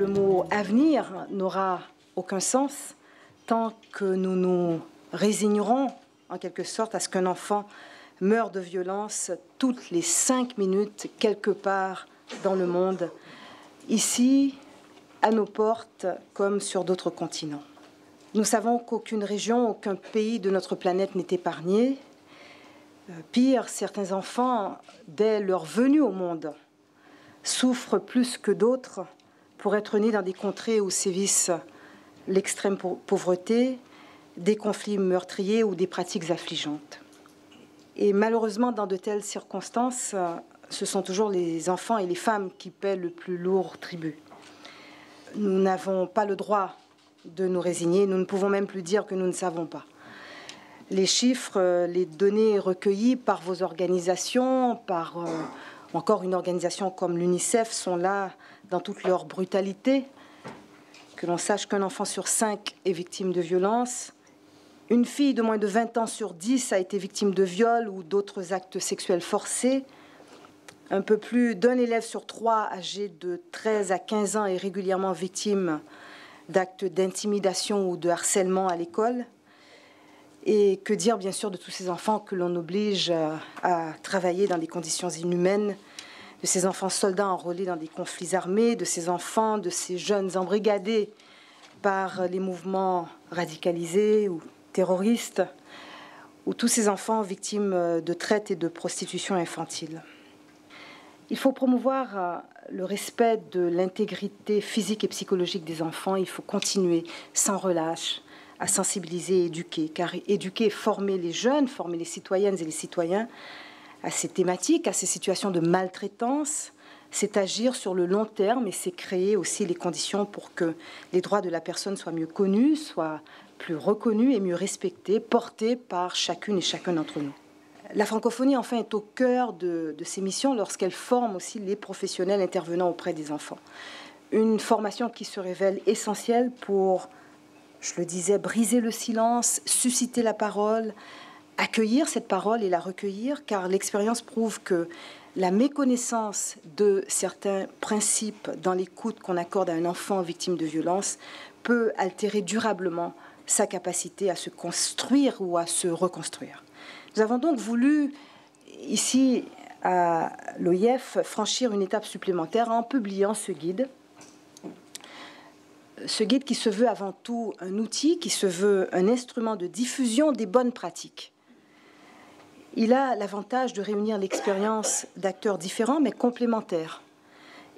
le mot avenir n'aura aucun sens tant que nous nous résignerons, en quelque sorte, à ce qu'un enfant meure de violence toutes les 5 minutes, quelque part dans le monde, ici, à nos portes, comme sur d'autres continents. Nous savons qu'aucune région, aucun pays de notre planète n'est épargné. Pire, certains enfants, dès leur venue au monde, souffrent plus que d'autres pour être nés dans des contrées où sévissent l'extrême pauvreté, des conflits meurtriers ou des pratiques affligeantes. Et malheureusement, dans de telles circonstances, ce sont toujours les enfants et les femmes qui paient le plus lourd tribut. Nous n'avons pas le droit de nous résigner, nous ne pouvons même plus dire que nous ne savons pas. Les chiffres, les données recueillies par vos organisations, par encore une organisation comme l'UNICEF sont là dans toute leur brutalité. Que l'on sache qu'un enfant sur 5 est victime de violence. Une fille de moins de 20 ans sur 10 a été victime de viol ou d'autres actes sexuels forcés. Un peu plus d'un élève sur 3 âgé de 13 à 15 ans est régulièrement victime d'actes d'intimidation ou de harcèlement à l'école. Et que dire, bien sûr, de tous ces enfants que l'on oblige à travailler dans des conditions inhumaines, de ces enfants soldats enrôlés dans des conflits armés, de ces enfants, de ces jeunes embrigadés par les mouvements radicalisés ou terroristes, ou tous ces enfants victimes de traite et de prostitution infantile. Il faut promouvoir le respect de l'intégrité physique et psychologique des enfants. Il faut continuer sans relâche à sensibiliser et éduquer, car éduquer et former les jeunes, former les citoyennes et les citoyens à ces thématiques, à ces situations de maltraitance, c'est agir sur le long terme et c'est créer aussi les conditions pour que les droits de la personne soient mieux connus, soient plus reconnus et mieux respectés, portés par chacune et chacun d'entre nous. La francophonie, enfin, est au cœur de ces missions lorsqu'elle forme aussi les professionnels intervenant auprès des enfants. Une formation qui se révèle essentielle pour, je le disais, briser le silence, susciter la parole, accueillir cette parole et la recueillir, car l'expérience prouve que la méconnaissance de certains principes dans l'écoute qu'on accorde à un enfant victime de violence peut altérer durablement sa capacité à se construire ou à se reconstruire. Nous avons donc voulu, ici à l'OIF, franchir une étape supplémentaire en publiant ce guide. Ce guide qui se veut avant tout un outil, qui se veut un instrument de diffusion des bonnes pratiques. Il a l'avantage de réunir l'expérience d'acteurs différents mais complémentaires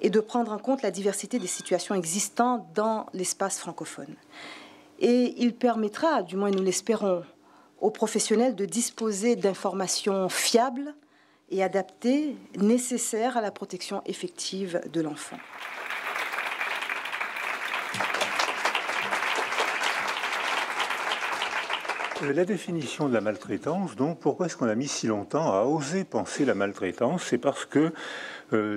et de prendre en compte la diversité des situations existantes dans l'espace francophone. Et il permettra, du moins nous l'espérons, aux professionnels de disposer d'informations fiables et adaptées, nécessaires à la protection effective de l'enfant. La définition de la maltraitance, donc, pourquoi est-ce qu'on a mis si longtemps à oser penser la maltraitance? C'est parce que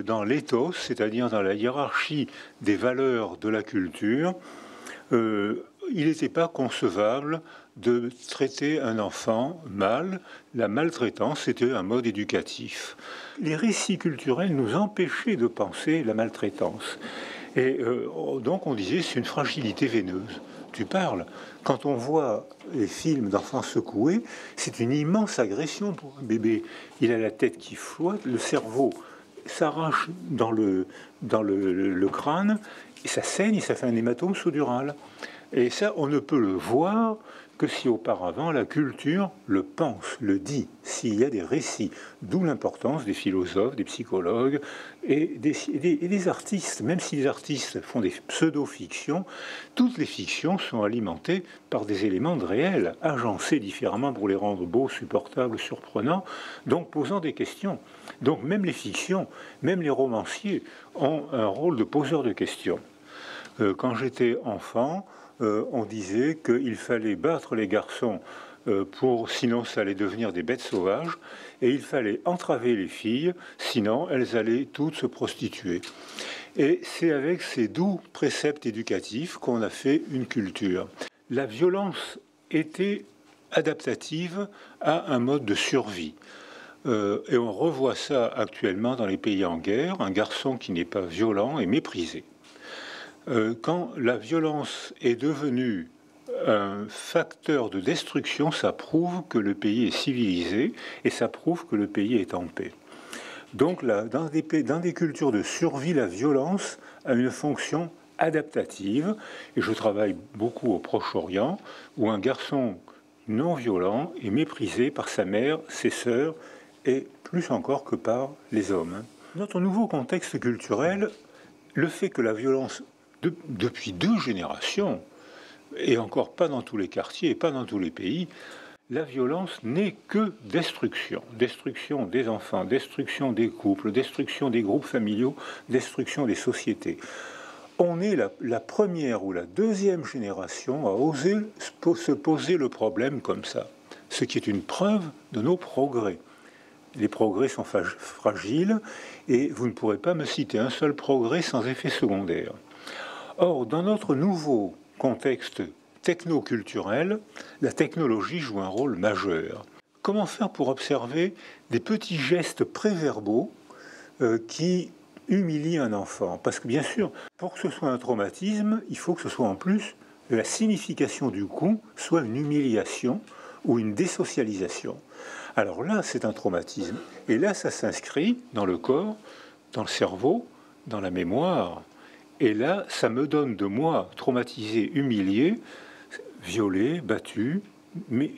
dans l'éthos, c'est-à-dire dans la hiérarchie des valeurs de la culture, il n'était pas concevable de traiter un enfant mal. La maltraitance, c'était un mode éducatif. Les récits culturels nous empêchaient de penser la maltraitance. Et donc on disait c'est une fragilité veineuse. Tu parles. Quand on voit les films d'enfants secoués, c'est une immense agression pour un bébé. Il a la tête qui flotte, le cerveau s'arrache dans le crâne, et ça saigne et ça fait un hématome sous-dural. Et ça, on ne peut le voir que si auparavant la culture le pense, le dit, s'il y a des récits. D'où l'importance des philosophes, des psychologues et des artistes. Même si les artistes font des pseudo-fictions, toutes les fictions sont alimentées par des éléments de réel, agencés différemment pour les rendre beaux, supportables, surprenants, donc posant des questions. Donc même les fictions, même les romanciers ont un rôle de poseur de questions. Quand j'étais enfant, on disait qu'il fallait battre les garçons sinon ça allait devenir des bêtes sauvages, et il fallait entraver les filles, sinon elles allaient toutes se prostituer. Et c'est avec ces doux préceptes éducatifs qu'on a fait une culture. La violence était adaptative à un mode de survie. Et on revoit ça actuellement dans les pays en guerre. Un garçon qui n'est pas violent est méprisé. Quand la violence est devenue un facteur de destruction, ça prouve que le pays est civilisé et ça prouve que le pays est en paix. Donc là, dans des cultures de survie, la violence a une fonction adaptative. Et je travaille beaucoup au Proche-Orient, où un garçon non violent est méprisé par sa mère, ses sœurs et plus encore que par les hommes. Notre nouveau contexte culturel, le fait que la violence, depuis 2 générations, et encore pas dans tous les quartiers et pas dans tous les pays, la violence n'est que destruction. Destruction des enfants, destruction des couples, destruction des groupes familiaux, destruction des sociétés. On est la première ou la deuxième génération à oser se poser le problème comme ça, ce qui est une preuve de nos progrès. Les progrès sont fragiles et vous ne pourrez pas me citer un seul progrès sans effet secondaire. Or, dans notre nouveau contexte technoculturel, la technologie joue un rôle majeur. Comment faire pour observer des petits gestes préverbaux qui humilient un enfant? Parce que bien sûr, pour que ce soit un traumatisme, il faut que ce soit en plus la signification du coup soit une humiliation ou une désocialisation. Alors là, c'est un traumatisme. Et là, ça s'inscrit dans le corps, dans le cerveau, dans la mémoire. Et là, ça me donne de moi, traumatisé, humilié, violé, battu,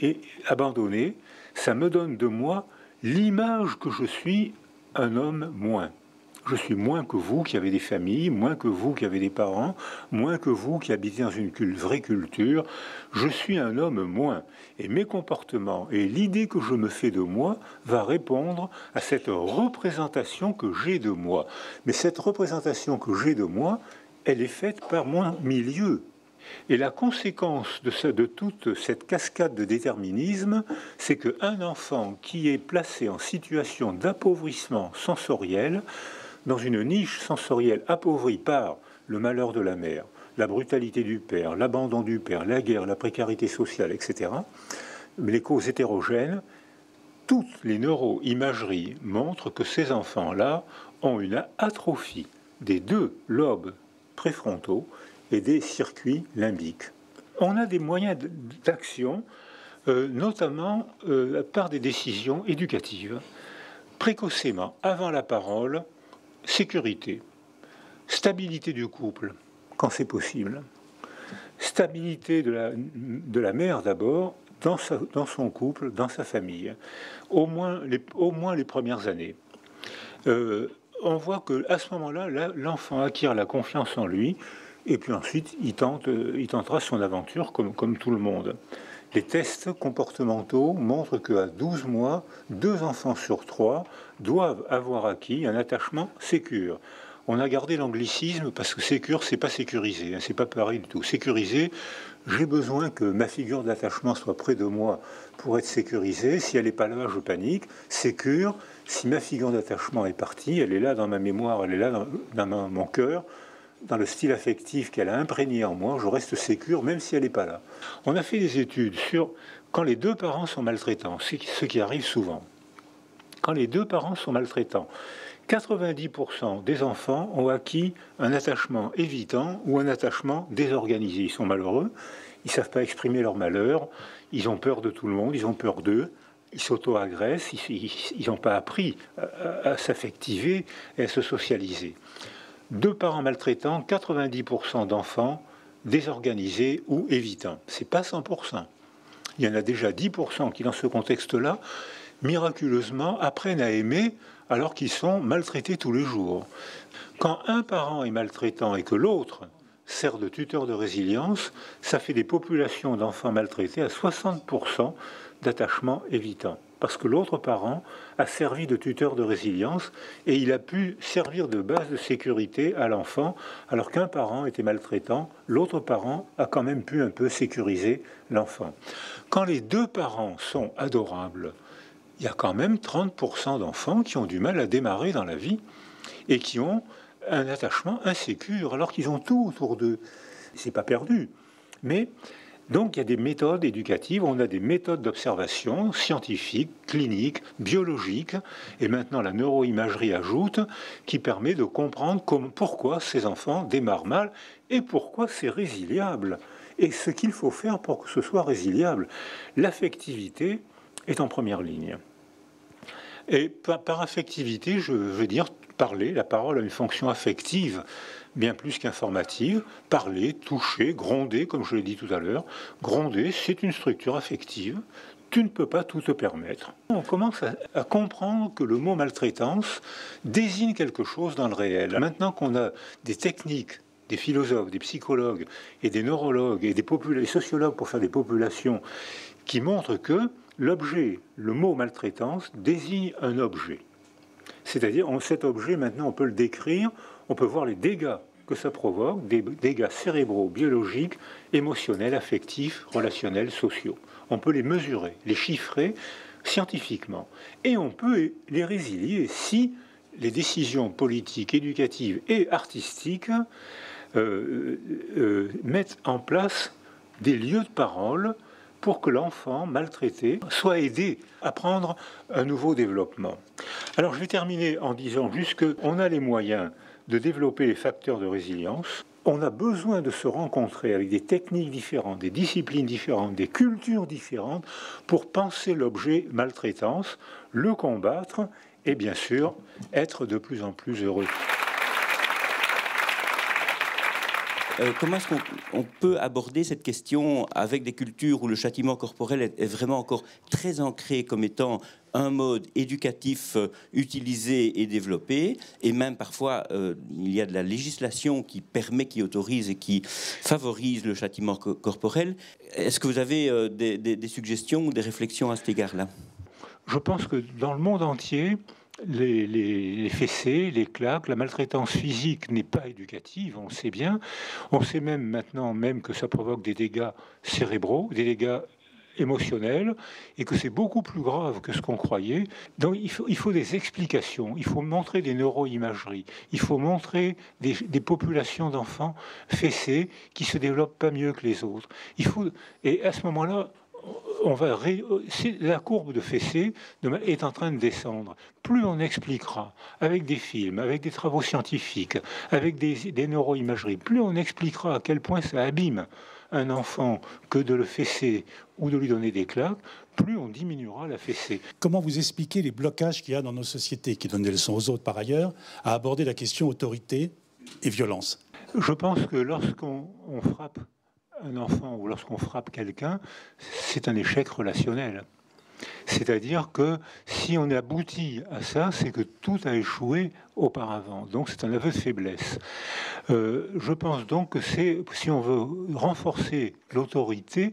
et abandonné, ça me donne de moi l'image que je suis un homme moins. Je suis moins que vous qui avez des familles, moins que vous qui avez des parents, moins que vous qui habitez dans une vraie culture. Je suis un homme moins. Et mes comportements et l'idée que je me fais de moi va répondre à cette représentation que j'ai de moi. Mais cette représentation que j'ai de moi, elle est faite par mon milieu. Et la conséquence de toute cette cascade de déterminisme, c'est qu'un enfant qui est placé en situation d'appauvrissement sensoriel, dans une niche sensorielle appauvrie par le malheur de la mère, la brutalité du père, l'abandon du père, la guerre, la précarité sociale, etc., les causes hétérogènes, toutes les neuroimageries montrent que ces enfants-là ont une atrophie des 2 lobes préfrontaux et des circuits limbiques. On a des moyens d'action, notamment par des décisions éducatives. Précocement, avant la parole, sécurité, stabilité du couple, quand c'est possible, stabilité de la mère d'abord, dans son couple, dans sa famille, au moins les premières années. On voit qu'à ce moment-là, l'enfant acquiert la confiance en lui, et puis ensuite, il tentera son aventure comme tout le monde. Les tests comportementaux montrent qu'à 12 mois, 2 enfants sur 3 doivent avoir acquis un attachement sécure. On a gardé l'anglicisme parce que sécure, c'est pas sécurisé, c'est pas pareil du tout. Sécurisé, j'ai besoin que ma figure d'attachement soit près de moi pour être sécurisée. Si elle n'est pas là, je panique. Sécure, si ma figure d'attachement est partie, elle est là dans ma mémoire, elle est là dans mon cœur, dans le style affectif qu'elle a imprégné en moi, je reste sécure même si elle n'est pas là. On a fait des études sur quand les 2 parents sont maltraitants, ce qui arrive souvent. Quand les 2 parents sont maltraitants, 90% des enfants ont acquis un attachement évitant ou un attachement désorganisé. Ils sont malheureux, ils ne savent pas exprimer leur malheur, ils ont peur de tout le monde, ils ont peur d'eux, ils s'auto-agressent, ils n'ont pas appris à s'affectiver et à se socialiser. 2 parents maltraitants, 90% d'enfants désorganisés ou évitants. C'est pas 100%. Il y en a déjà 10% qui, dans ce contexte-là, miraculeusement apprennent à aimer alors qu'ils sont maltraités tous les jours. Quand un parent est maltraitant et que l'autre sert de tuteur de résilience, ça fait des populations d'enfants maltraités à 60% d'attachement évitant. Parce que l'autre parent a servi de tuteur de résilience et il a pu servir de base de sécurité à l'enfant, alors qu'un parent était maltraitant, l'autre parent a quand même pu un peu sécuriser l'enfant. Quand les 2 parents sont adorables, il y a quand même 30% d'enfants qui ont du mal à démarrer dans la vie et qui ont un attachement insécure, alors qu'ils ont tout autour d'eux. C'est pas perdu, mais Donc il y a des méthodes éducatives, on a des méthodes d'observation scientifiques, cliniques, biologiques, et maintenant la neuroimagerie ajoute, qui permet de comprendre pourquoi ces enfants démarrent mal et pourquoi c'est résiliable. Et ce qu'il faut faire pour que ce soit résiliable. L'affectivité est en première ligne. Et par affectivité, je veux dire parler, la parole a une fonction affective, bien plus qu'informative. Parler, toucher, gronder, comme je l'ai dit tout à l'heure. Gronder, c'est une structure affective. Tu ne peux pas tout te permettre. On commence à comprendre que le mot maltraitance désigne quelque chose dans le réel. Maintenant qu'on a des techniques, des philosophes, des psychologues et des neurologues et des sociologues pour faire des populations qui montrent que l'objet, le mot maltraitance, désigne un objet. C'est-à-dire, cet objet, maintenant, on peut le décrire, on peut voir les dégâts que ça provoque, des dégâts cérébraux, biologiques, émotionnels, affectifs, relationnels, sociaux. On peut les mesurer, les chiffrer scientifiquement. Et on peut les résilier si les décisions politiques, éducatives et artistiques mettent en place des lieux de parole pour que l'enfant maltraité soit aidé à prendre un nouveau développement. Alors je vais terminer en disant juste qu'on a les moyens de développer les facteurs de résilience. On a besoin de se rencontrer avec des techniques différentes, des disciplines différentes, des cultures différentes pour penser l'objet maltraitance, le combattre et bien sûr être de plus en plus heureux. Comment est-ce qu'on peut aborder cette question avec des cultures où le châtiment corporel est vraiment encore très ancré comme étant un mode éducatif utilisé et développé, et même parfois il y a de la législation qui permet, qui autorise et qui favorise le châtiment corporel. Est-ce que vous avez des suggestions ou des réflexions à cet égard-là? Je pense que dans le monde entier, les fessées, les claques, la maltraitance physique n'est pas éducative, on le sait bien. On sait même maintenant que ça provoque des dégâts cérébraux, des dégâts émotionnels, et que c'est beaucoup plus grave que ce qu'on croyait. Donc il faut des explications, il faut montrer des neuroimageries, il faut montrer des populations d'enfants fessés qui se développent pas mieux que les autres. Et à ce moment-là, la courbe de fessée est en train de descendre. Plus on expliquera avec des films, avec des travaux scientifiques, avec des neuroimageries, plus on expliquera à quel point ça abîme un enfant que de le fesser ou de lui donner des claques, plus on diminuera la fessée. Comment vous expliquez les blocages qu'il y a dans nos sociétés, qui donnent des leçons aux autres par ailleurs, à aborder la question autorité et violence? Je pense que lorsqu'on frappe un enfant ou lorsqu'on frappe quelqu'un, c'est un échec relationnel. C'est-à-dire que si on aboutit à ça, c'est que tout a échoué auparavant. Donc c'est un aveu de faiblesse. Je pense donc que si on veut renforcer l'autorité,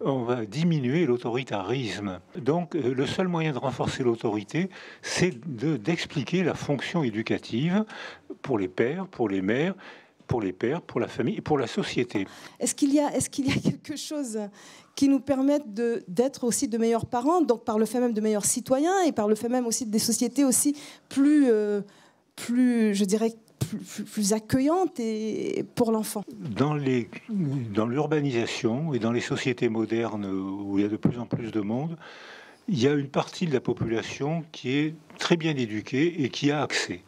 on va diminuer l'autoritarisme. Donc le seul moyen de renforcer l'autorité, c'est d'expliquer la fonction éducative pour les pères, pour les mères, pour les pères, pour la famille et pour la société. Est-ce qu'il y a quelque chose qui nous permette d'être aussi de meilleurs parents, donc par le fait même de meilleurs citoyens et par le fait même aussi des sociétés aussi plus je dirais, plus accueillantes et pour l'enfant? Dans l'urbanisation et dans les sociétés modernes où il y a de plus en plus de monde, il y a une partie de la population qui est très bien éduquée et qui a accès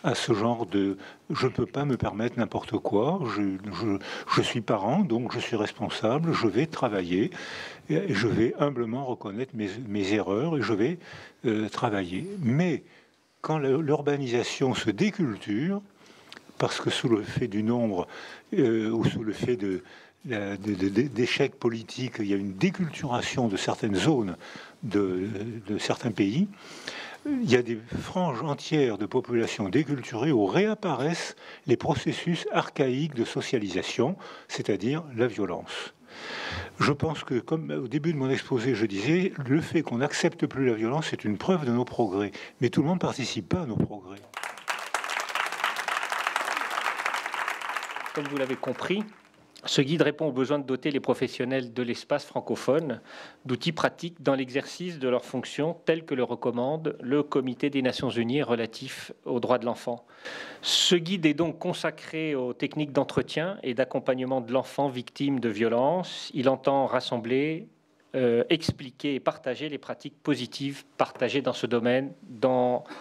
à ce genre de « je ne peux pas me permettre n'importe quoi, je suis parent, donc je suis responsable, je vais travailler, et je vais humblement reconnaître mes erreurs et je vais travailler ». Mais quand l'urbanisation se déculture, parce que sous le fait du nombre ou sous le fait d'échecs politiques, il y a une déculturation de certaines zones de certains pays, il y a des franges entières de populations déculturées où réapparaissent les processus archaïques de socialisation, c'est-à-dire la violence. Je pense que, comme au début de mon exposé, je disais, le fait qu'on n'accepte plus la violence est une preuve de nos progrès. Mais tout le monde ne participe pas à nos progrès. Comme vous l'avez compris, Ce guide répond au besoin de doter les professionnels de l'espace francophone d'outils pratiques dans l'exercice de leurs fonctions telles que le recommande le Comité des Nations Unies relatif aux droits de l'enfant. Ce guide est donc consacré aux techniques d'entretien et d'accompagnement de l'enfant victime de violences. Il entend rassembler, expliquer et partager les pratiques positives partagées dans ce domaine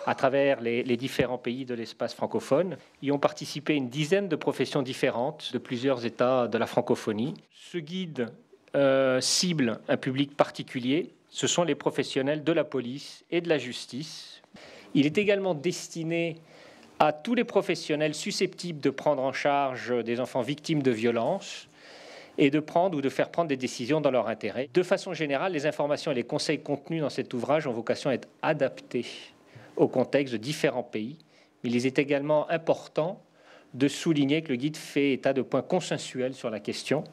à travers les différents pays de l'espace francophone. Y ont participé une dizaine de professions différentes de plusieurs États de la francophonie. Ce guide cible un public particulier. Ce sont les professionnels de la police et de la justice. Il est également destiné à tous les professionnels susceptibles de prendre en charge des enfants victimes de violences et de prendre ou de faire prendre des décisions dans leur intérêt. De façon générale, les informations et les conseils contenus dans cet ouvrage ont vocation à être adaptés au contexte de différents pays. Mais il est également important de souligner que le guide fait état de points consensuels sur la question.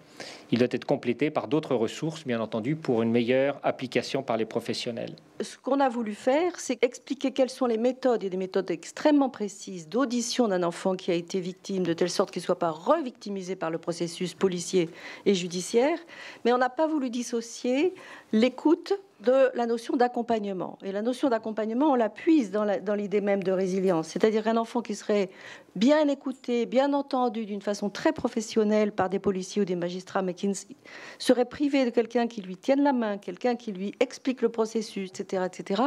Il doit être complété par d'autres ressources, bien entendu, pour une meilleure application par les professionnels. Ce qu'on a voulu faire, c'est expliquer quelles sont les méthodes, et des méthodes extrêmement précises d'audition d'un enfant qui a été victime, de telle sorte qu'il ne soit pas revictimisé par le processus policier et judiciaire. Mais on n'a pas voulu dissocier l'écoute de la notion d'accompagnement. Et la notion d'accompagnement, on la puise dans l'idée même de résilience. C'est-à-dire un enfant qui serait bien écouté, bien entendu d'une façon très professionnelle par des policiers ou des magistrats, mais qui serait privé de quelqu'un qui lui tienne la main, quelqu'un qui lui explique le processus, etc., etc.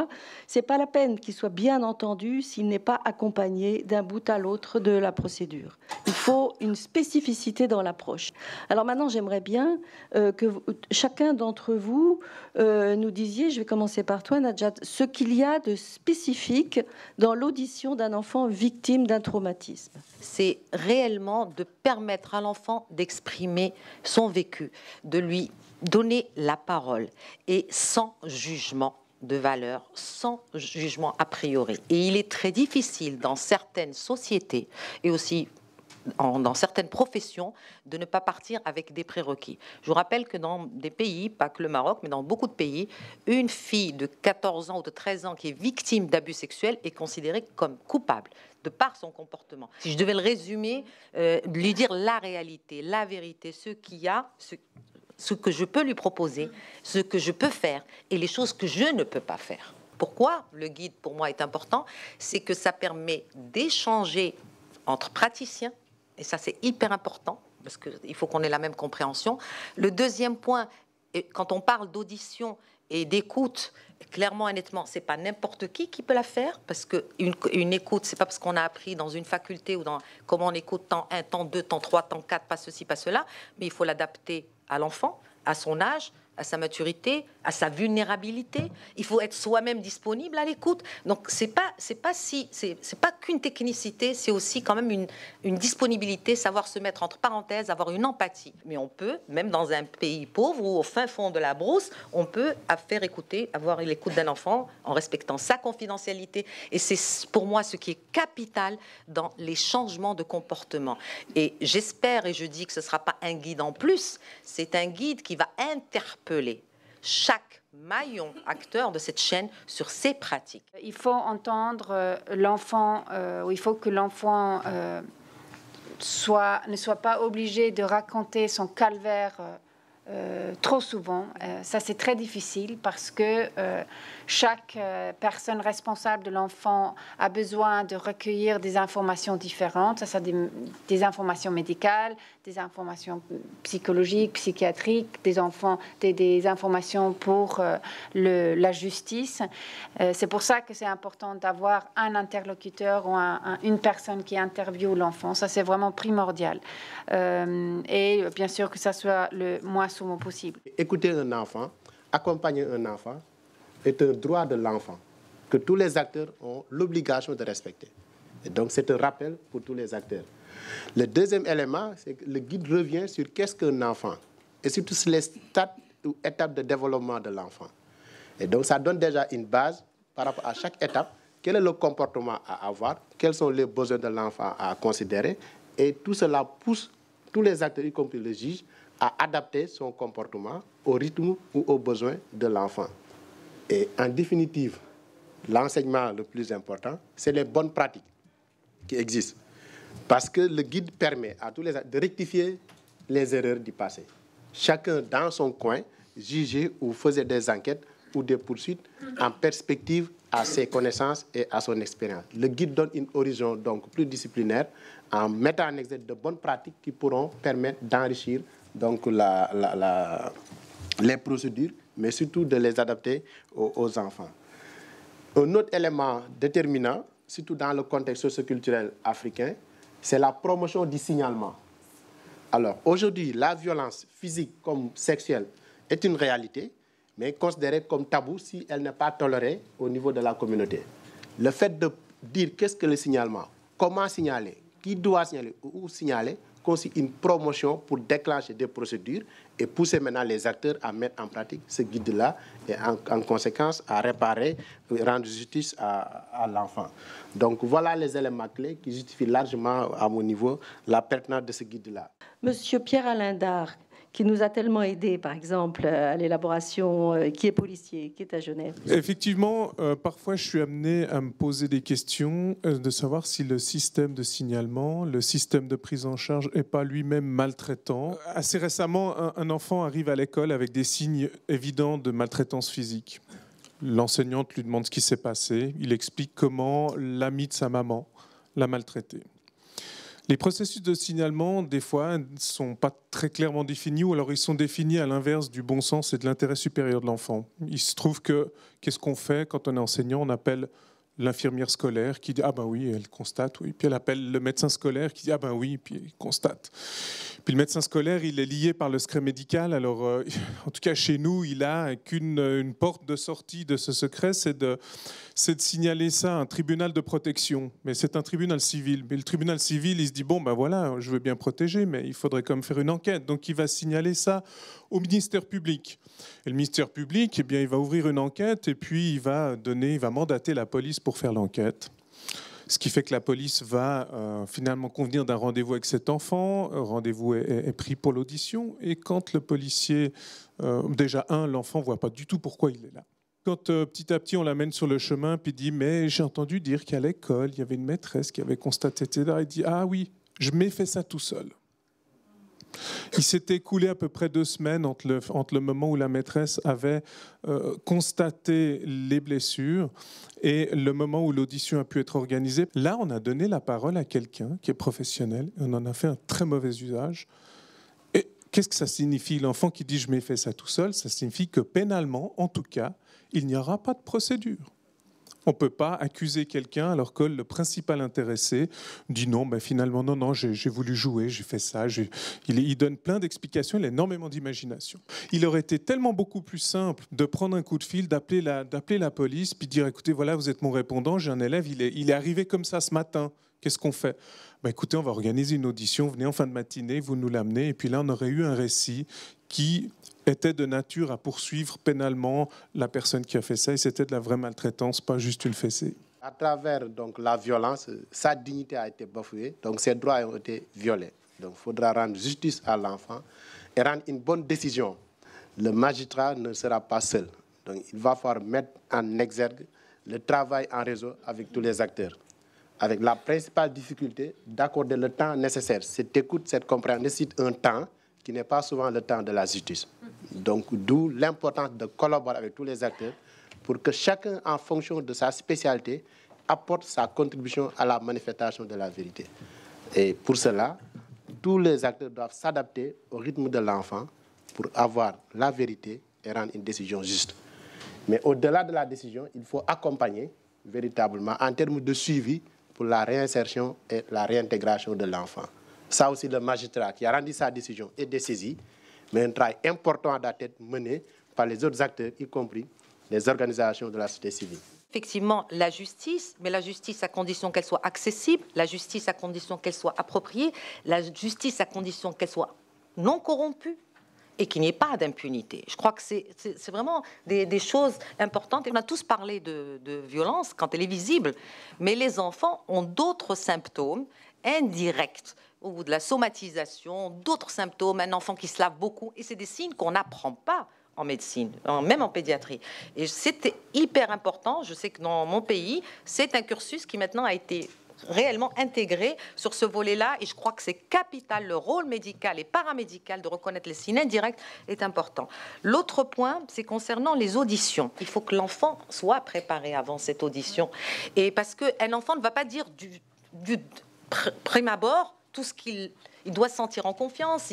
C'est pas la peine qu'il soit bien entendu s'il n'est pas accompagné d'un bout à l'autre de la procédure. Il faut une spécificité dans l'approche. Alors maintenant, j'aimerais bien que chacun d'entre vous nous disiez, je vais commencer par toi, Najat, ce qu'il y a de spécifique dans l'audition d'un enfant victime d'un traumatisme. C'est réellement de permettre à l'enfant d'exprimer son vécu, de lui donner la parole et sans jugement de valeur, sans jugement a priori. Et il est très difficile dans certaines sociétés et aussi dans certaines professions, de ne pas partir avec des prérequis. Je vous rappelle que dans des pays, pas que le Maroc, mais dans beaucoup de pays, une fille de 14 ans ou de 13 ans qui est victime d'abus sexuels est considérée comme coupable de par son comportement. Si je devais le résumer, lui dire la réalité, la vérité, ce qu'il y a, ce que je peux lui proposer, ce que je peux faire et les choses que je ne peux pas faire. Pourquoi le guide, pour moi, est important? C'est que ça permet d'échanger entre praticiens. Et ça, c'est hyper important, parce qu'il faut qu'on ait la même compréhension. Le deuxième point, quand on parle d'audition et d'écoute, clairement et nettement, c'est pas n'importe qui peut la faire, parce qu'une écoute, c'est pas parce qu'on a appris dans une faculté ou dans comment on écoute temps 1, temps 2, temps 3, temps 4, pas ceci, pas cela, mais il faut l'adapter à l'enfant, à son âge, à sa maturité, à sa vulnérabilité. Il faut être soi-même disponible à l'écoute. Donc c'est pas qu'une technicité, c'est aussi quand même une disponibilité, savoir se mettre entre parenthèses, avoir une empathie. Mais on peut, même dans un pays pauvre ou au fin fond de la brousse, on peut faire écouter, avoir l'écoute d'un enfant en respectant sa confidentialité. Et c'est pour moi ce qui est capital dans les changements de comportement. Et j'espère, et je dis que ce ne sera pas un guide en plus, c'est un guide qui va interpeller chaque maillon acteur de cette chaîne sur ses pratiques. Il faut entendre l'enfant, il faut que l'enfant ne soit pas obligé de raconter son calvaire trop souvent. Ça, c'est très difficile parce que chaque personne responsable de l'enfant a besoin de recueillir des informations différentes. Ça des informations médicales, des informations psychologiques, psychiatriques, des informations pour la justice. C'est pour ça que c'est important d'avoir un interlocuteur ou une personne qui interviewe l'enfant. Ça, c'est vraiment primordial. Et bien sûr que ça soit le moins souvent possible. Écouter un enfant, accompagner un enfant est un droit de l'enfant que tous les acteurs ont l'obligation de respecter. Et donc, c'est un rappel pour tous les acteurs. Le deuxième élément, c'est que le guide revient sur qu'est-ce qu'un enfant et sur tous les stades ou étapes de développement de l'enfant. Et donc, ça donne déjà une base par rapport à chaque étape. Quel est le comportement à avoir? Quels sont les besoins de l'enfant à considérer? Et tout cela pousse tous les acteurs, y compris le juge, à adapter son comportement au rythme ou aux besoins de l'enfant. Et en définitive, l'enseignement le plus important, c'est les bonnes pratiques qui existent. Parce que le guide permet à tous les acteurs de rectifier les erreurs du passé. Chacun dans son coin jugeait ou faisait des enquêtes ou des poursuites en perspective à ses connaissances et à son expérience. Le guide donne une horizon donc plus disciplinaire en mettant en exergue de bonnes pratiques qui pourront permettre d'enrichir donc les procédures, mais surtout de les adapter aux enfants. Un autre élément déterminant, surtout dans le contexte socioculturel africain, c'est la promotion du signalement. Alors, aujourd'hui, la violence physique comme sexuelle est une réalité, mais considérée comme tabou si elle n'est pas tolérée au niveau de la communauté. Le fait de dire qu'est-ce que le signalement, comment signaler, qui doit signaler ou où signaler, constitue une promotion pour déclencher des procédures et pousser maintenant les acteurs à mettre en pratique ce guide-là et en conséquence à réparer, rendre justice à l'enfant. Donc voilà les éléments clés qui justifient largement à mon niveau la pertinence de ce guide-là. Monsieur Pierre-Alain Dard, qui nous a tellement aidé, par exemple, à l'élaboration, qui est policier, qui est à Genève. Effectivement, parfois je suis amené à me poser des questions de savoir si le système de signalement, le système de prise en charge n'est pas lui-même maltraitant. Assez récemment, un enfant arrive à l'école avec des signes évidents de maltraitance physique. L'enseignante lui demande ce qui s'est passé. Il explique comment l'ami de sa maman l'a maltraité. Les processus de signalement, des fois, ne sont pas très clairement définis ou alors ils sont définis à l'inverse du bon sens et de l'intérêt supérieur de l'enfant. Il se trouve que, qu'est-ce qu'on fait quand on est enseignant? On appelle l'infirmière scolaire qui dit « Ah ben oui, elle constate, oui ». Puis elle appelle le médecin scolaire qui dit « Ah ben oui », puis il constate. Puis le médecin scolaire, il est lié par le secret médical. Alors, en tout cas, chez nous, il n'a qu'une porte de sortie de ce secret, c'est de signaler ça à un tribunal de protection. Mais c'est un tribunal civil. Mais le tribunal civil, il se dit, bon, ben voilà, je veux bien protéger, mais il faudrait quand même faire une enquête. Donc, il va signaler ça au ministère public. Et le ministère public, eh bien, il va ouvrir une enquête et puis il va mandater la police pour faire l'enquête. Ce qui fait que la police va finalement convenir d'un rendez-vous avec cet enfant. Rendez-vous est pris pour l'audition. Et quand le policier, l'enfant ne voit pas du tout pourquoi il est là. Quand petit à petit on l'amène sur le chemin, puis il dit « Mais j'ai entendu dire qu'à l'école, il y avait une maîtresse qui avait constaté, etc. » Il dit « Ah oui, je m'ai fait ça tout seul. » Il s'est écoulé à peu près 2 semaines entre le moment où la maîtresse avait constaté les blessures et le moment où l'audition a pu être organisée. Là, on a donné la parole à quelqu'un qui est professionnel et on en a fait un très mauvais usage. Et qu'est-ce que ça signifie? L'enfant qui dit « je m'ai fait ça tout seul », ça signifie que pénalement, en tout cas, il n'y aura pas de procédure. On ne peut pas accuser quelqu'un alors que le principal intéressé dit non, ben finalement, non, j'ai voulu jouer, j'ai fait ça. Il donne plein d'explications, il a énormément d'imagination. Il aurait été tellement beaucoup plus simple de prendre un coup de fil, d'appeler la police, puis de dire, écoutez, voilà, vous êtes mon répondant, j'ai un élève, il est arrivé comme ça ce matin. Qu'est-ce qu'on fait? Ben écoutez, on va organiser une audition, venez en fin de matinée, vous nous l'amenez, et puis là, on aurait eu un récit qui était de nature à poursuivre pénalement la personne qui a fait ça, et c'était de la vraie maltraitance, pas juste une fessée. À travers donc, la violence, sa dignité a été bafouée, donc ses droits ont été violés. Donc il faudra rendre justice à l'enfant et rendre une bonne décision. Le magistrat ne sera pas seul. Donc il va falloir mettre en exergue le travail en réseau avec tous les acteurs, avec la principale difficulté d'accorder le temps nécessaire. Cette écoute, cette compréhension nécessite un temps qui n'est pas souvent le temps de la justice. Donc, d'où l'importance de collaborer avec tous les acteurs pour que chacun, en fonction de sa spécialité, apporte sa contribution à la manifestation de la vérité. Et pour cela, tous les acteurs doivent s'adapter au rythme de l'enfant pour avoir la vérité et rendre une décision juste. Mais au-delà de la décision, il faut accompagner véritablement en termes de suivi pour la réinsertion et la réintégration de l'enfant. Ça aussi, le magistrat qui a rendu sa décision est dessaisi, mais un travail important doit être mené par les autres acteurs, y compris les organisations de la société civile. Effectivement, la justice, mais la justice à condition qu'elle soit accessible, la justice à condition qu'elle soit appropriée, la justice à condition qu'elle soit non corrompue et qu'il n'y ait pas d'impunité. Je crois que c'est vraiment des choses importantes. Et on a tous parlé de violence quand elle est visible, mais les enfants ont d'autres symptômes indirects, ou de la somatisation, d'autres symptômes, un enfant qui se lave beaucoup, et c'est des signes qu'on n'apprend pas en médecine, même en pédiatrie. Et c'était hyper important. Je sais que dans mon pays, c'est un cursus qui maintenant a été réellement intégrer sur ce volet-là, et je crois que c'est capital, le rôle médical et paramédical de reconnaître les signes indirects est important. L'autre point, c'est concernant les auditions. Il faut que l'enfant soit préparé avant cette audition, et parce qu'un enfant ne va pas dire du prime abord tout ce qu'il doit se sentir en confiance,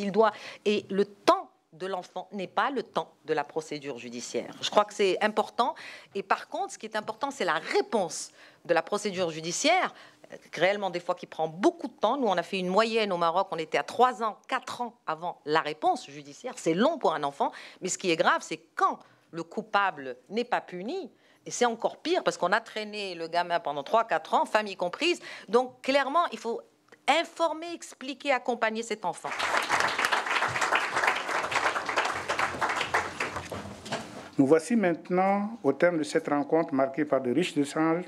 et le temps de l'enfant n'est pas le temps de la procédure judiciaire. Je crois que c'est important, et par contre, ce qui est important, c'est la réponse de la procédure judiciaire, réellement des fois qui prend beaucoup de temps. Nous, on a fait une moyenne au Maroc, on était à 3 ans, 4 ans avant la réponse judiciaire. C'est long pour un enfant, mais ce qui est grave, c'est quand le coupable n'est pas puni. Et c'est encore pire parce qu'on a traîné le gamin pendant 3-4 ans, famille comprise. Donc, clairement, il faut informer, expliquer, accompagner cet enfant. Nous voici maintenant au terme de cette rencontre marquée par de riches échanges,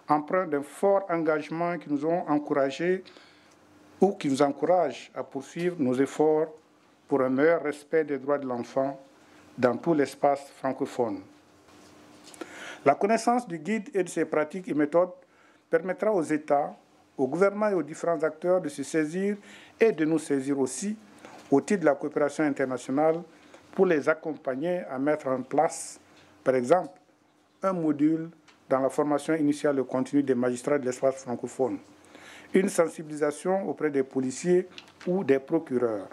empreints d'un fort engagement qui nous ont encouragés ou qui nous encouragent à poursuivre nos efforts pour un meilleur respect des droits de l'enfant dans tout l'espace francophone. La connaissance du guide et de ses pratiques et méthodes permettra aux États, au gouvernement et aux différents acteurs de se saisir et de nous saisir aussi au titre de la coopération internationale pour les accompagner à mettre en place, par exemple, un module dans la formation initiale et continue des magistrats de l'espace francophone, une sensibilisation auprès des policiers ou des procureurs.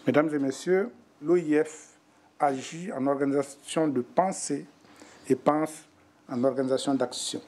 Mesdames et messieurs, l'OIF agit en organisation de pensée et pense en organisation d'action.